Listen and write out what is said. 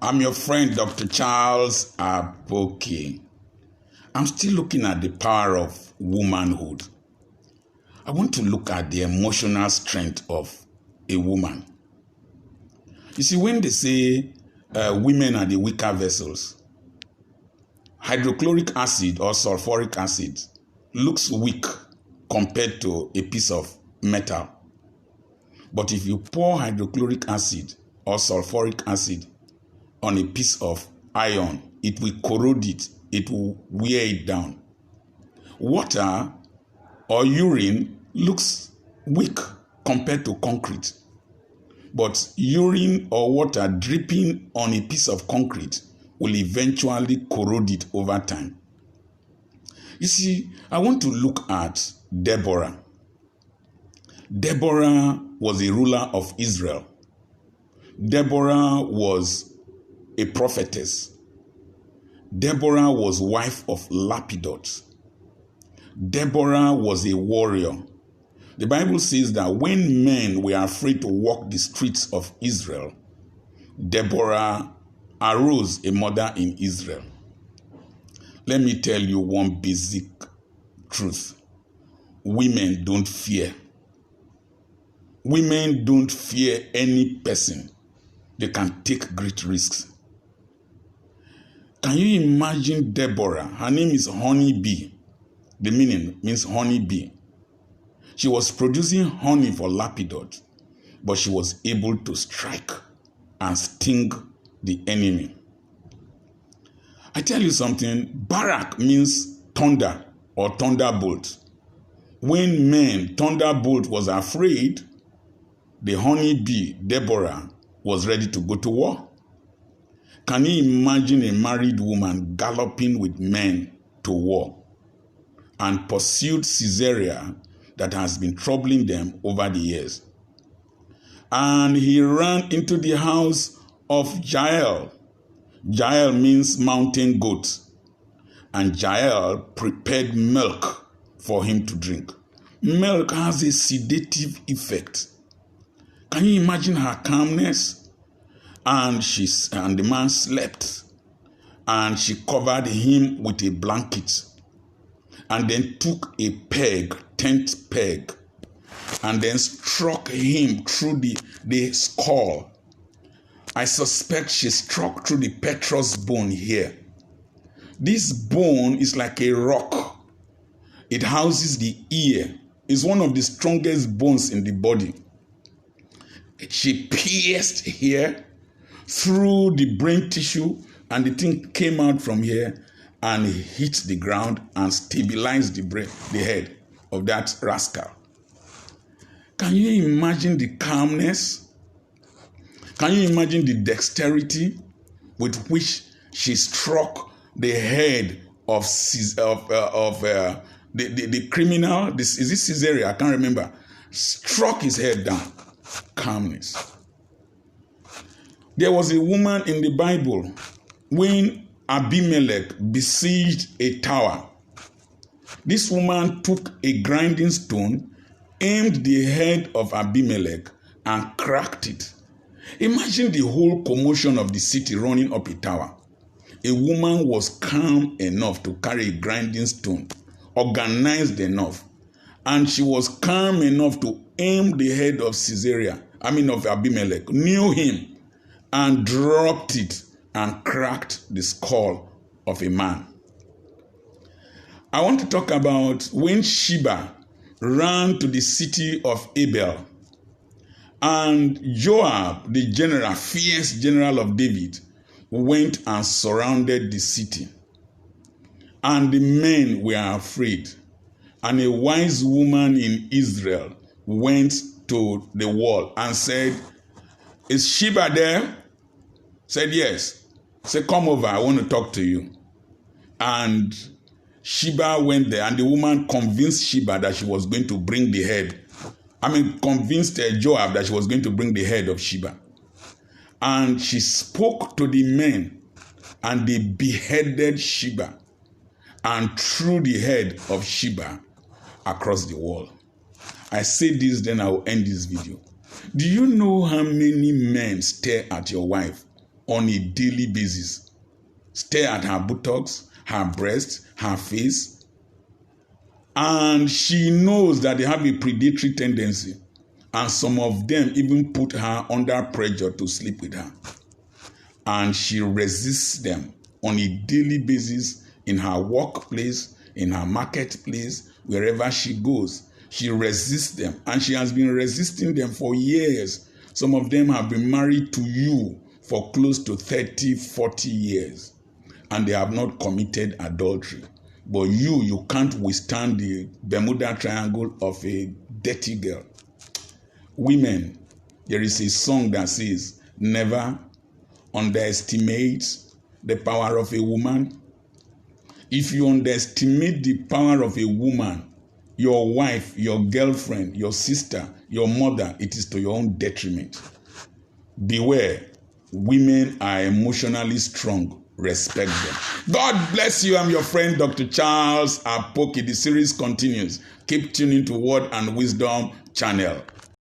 I'm your friend, Dr. Charles Aboki. I'm still looking at the power of womanhood. I want to look at the emotional strength of a woman. You see, when they say women are the weaker vessels, hydrochloric acid or sulfuric acid looks weak compared to a piece of metal. But if you pour hydrochloric acid or sulfuric acid on a piece of iron, it will corrode it, it will wear it down. Water or urine looks weak compared to concrete. But urine or water dripping on a piece of concrete will eventually corrode it over time. You see, I want to look at Deborah. Deborah was a ruler of Israel. Deborah was a prophetess. Deborah was wife of Lapidot. Deborah was a warrior. The Bible says that when men were afraid to walk the streets of Israel, Deborah arose a mother in Israel. Let me tell you one basic truth. Women don't fear. Women don't fear any person. They can take great risks. Can you imagine Deborah? Her name is Honey Bee. The meaning means honey bee. She was producing honey for Lapidot, but she was able to strike and sting the enemy. I tell you something, Barak means thunder or thunderbolt. When thunderbolt was afraid, the honey bee, Deborah, was ready to go to war. Can you imagine a married woman galloping with men to war and pursued Caesarea that has been troubling them over the years? And he ran into the house of Jael. Jael means mountain goat. And Jael prepared milk for him to drink. Milk has a sedative effect. Can you imagine her calmness? And the man slept. And she covered him with a blanket. And then took a peg, tent peg, and then struck him through the skull. I suspect she struck through the petrous bone here. This bone is like a rock. It houses the ear. It's one of the strongest bones in the body. She pierced here through the brain tissue, and the thing came out from here and hit the ground and stabilized the head of that rascal. Can you imagine the calmness? Can you imagine the dexterity with which she struck the head of the criminal? Is this Caesarea? I can't remember. Struck his head down. Calmness. There was a woman in the Bible when Abimelech besieged a tower. This woman took a grinding stone, aimed the head of Abimelech, and cracked it. Imagine the whole commotion of the city running up a tower. A woman was calm enough to carry a grinding stone, organized enough, and she was calm enough to aim the head of of Abimelech, knew him, and dropped it and cracked the skull of a man. I want to talk about when Sheba ran to the city of Abel, and Joab, the general, fierce general of David, went and surrounded the city. And the men were afraid. And a wise woman in Israel went to the wall and said, "Is Sheba there?" Said, "Yes." Said, "Come over, I want to talk to you." And Sheba went there, and the woman convinced Sheba that she was going to bring the head. Convinced Joab that she was going to bring the head of Sheba. And she spoke to the men, and they beheaded Sheba and threw the head of Sheba across the wall. I say this, then I will end this video. Do you know how many men stare at your wife on a daily basis. Stare at her buttocks, her breasts, her face. And she knows that they have a predatory tendency. And some of them even put her under pressure to sleep with her. And she resists them on a daily basis in her workplace, in her marketplace, wherever she goes. She resists them. And she has been resisting them for years. Some of them have been married to you for close to 30, 40 years. And they have not committed adultery. But you can't withstand the Bermuda Triangle of a dirty girl. Women, there is a song that says, never underestimate the power of a woman. If you underestimate the power of a woman, your wife, your girlfriend, your sister, your mother, it is to your own detriment. Beware, women are emotionally strong. Respect them. God bless you. I'm your friend, Dr. Charles Apoki. The series continues. Keep tuning to Word and Wisdom channel.